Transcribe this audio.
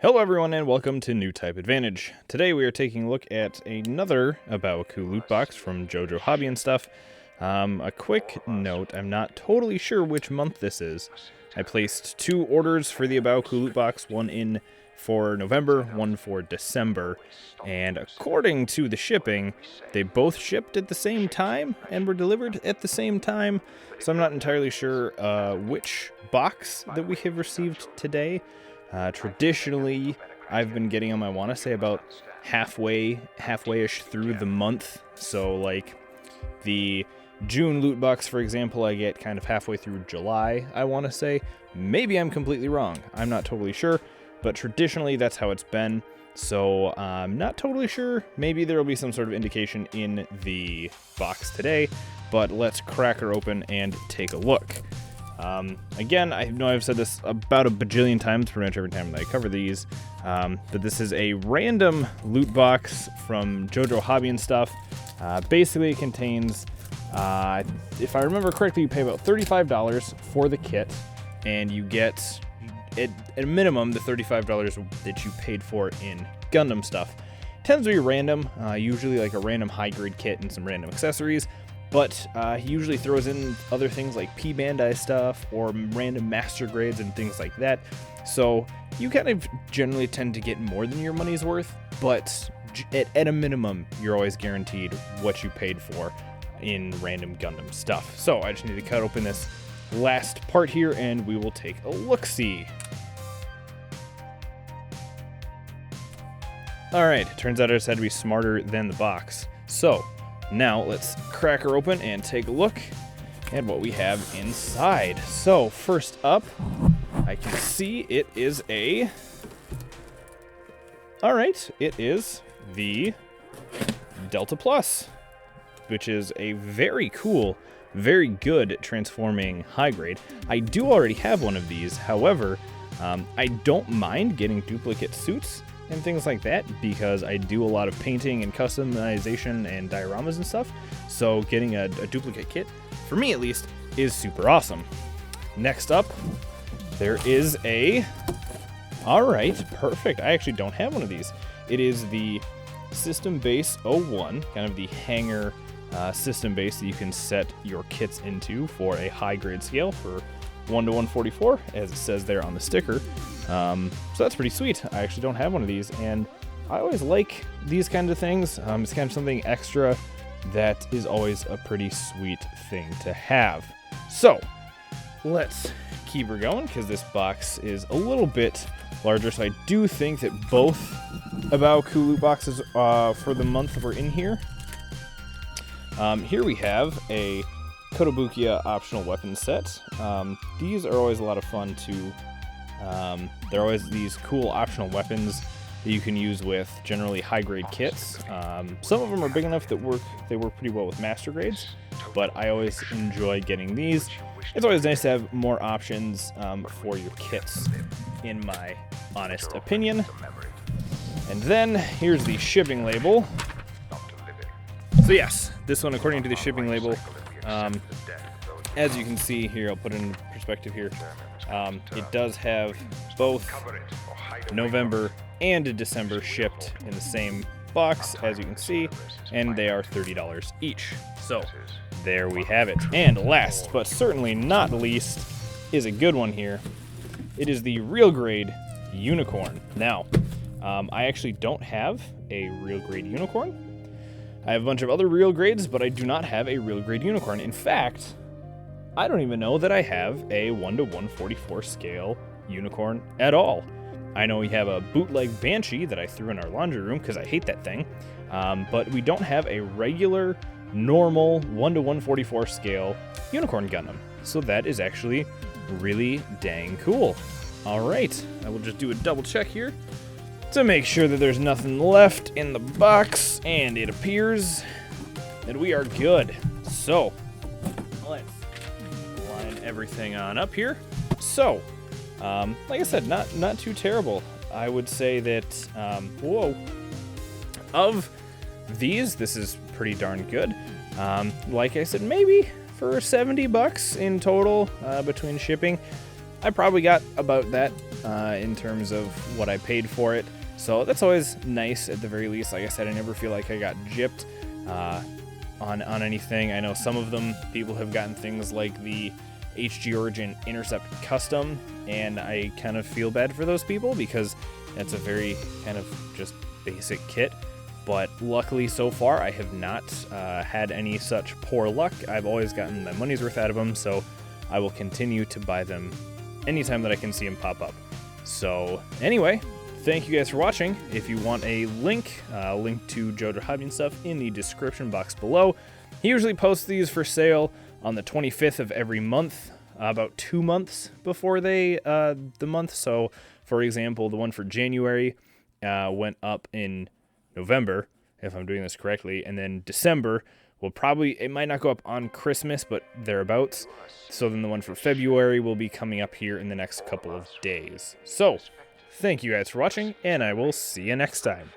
Hello everyone and welcome to New Type Advantage. Today we are taking a look at another A Baoa Qu loot box from JoJo Hobby N Stuff. A quick note, I'm not totally sure which month this is. I placed two orders for the A Baoa Qu loot box, one in for November, one for December, and according to the shipping, they both shipped at the same time and were delivered at the same time, so I'm not entirely sure which box that we have received today. Traditionally, I've been getting them, I want to say, about halfway-ish through the month. So, like, the June loot box, for example, I get kind of halfway through July, I want to say. Maybe I'm completely wrong. I'm not totally sure, but traditionally, that's how it's been. So, I'm not totally sure. Maybe there will be some sort of indication in the box today, but let's crack her open and take a look. Again, I know I've said this about a bajillion times pretty much every time that I cover these, but this is a random loot box from JoJo Hobby N Stuff. Basically it contains, if I remember correctly, you pay about $35 for the kit, and you get, at a minimum, the $35 that you paid for in Gundam stuff. Tends to be random, usually like a random high-grade kit and some random accessories. But he usually throws in other things like P-Bandai stuff or random master grades and things like that. So you kind of generally tend to get more than your money's worth, but at a minimum, you're always guaranteed what you paid for in random Gundam stuff. So I just need to cut open this last part here and we will take a look-see. Alright, turns out I just had to be smarter than the box. So now let's crack her open and take a look at what we have inside. So first up, I can see it is it is the Delta Plus, which is a very cool, very good transforming high grade. I do already have one of these, however, I don't mind getting duplicate suits and things like that because I do a lot of painting and customization and dioramas and stuff, so getting a duplicate kit, for me at least, is super awesome. Next up, there is alright, perfect, I actually don't have one of these. It is the System Base 01, kind of the hanger system base that you can set your kits into for a high grade scale for 1 to 144, as it says there on the sticker. So that's pretty sweet. I actually don't have one of these, and I always like these kinds of things. It's kind of something extra that is always a pretty sweet thing to have. So let's keep her going because this box is a little bit larger. So I do think that both A Baoa Qu loot boxes for the month were in here. Here we have a Kotobukiya optional weapon set. These are always a lot of fun to they're always these cool optional weapons that you can use with generally high-grade kits. Some of them are big enough that they work pretty well with master grades, but I always enjoy getting these. It's always nice to have more options for your kits, in my honest opinion. And then here's the shipping label. So yes, this one, according to the shipping label, as you can see here, I'll put it in perspective here. It does have both November and December shipped in the same box, as you can see, and they are $30 each. So there we have it. And last but certainly not least is a good one here. It is the real grade unicorn. Now, I actually don't have a real grade unicorn. I have a bunch of other real grades, but I do not have a real grade unicorn. In fact, I don't even know that I have a 1 to 144 scale unicorn at all. I know we have a bootleg Banshee that I threw in our laundry room because I hate that thing, but we don't have a regular, normal 1 to 144 scale unicorn Gundam. So that is actually really dang cool. All right, I will just do a double check here to make sure that there's nothing left in the box, and it appears that we are good. So let's line everything on up here. So, like I said, not too terrible. I would say that, of these, this is pretty darn good. Like I said, maybe for $70 in total between shipping. I probably got about that in terms of what I paid for it. So that's always nice at the very least. Like I said, I never feel like I got gypped on anything. I know some of them, people have gotten things like the HG Origin Intercept Custom, and I kind of feel bad for those people because that's a very kind of just basic kit. But luckily so far I have not had any such poor luck. I've always gotten my money's worth out of them, so I will continue to buy them anytime that I can see them pop up. So anyway, thank you guys for watching. If you want a link to JoJo Hobby N Stuff in the description box below. He usually posts these for sale on the 25th of every month, about 2 months before the month. So for example, the one for January went up in November, if I'm doing this correctly, and then December will probably, it might not go up on Christmas, but thereabouts. So then the one for February will be coming up here in the next couple of days. So thank you guys for watching, and I will see you next time.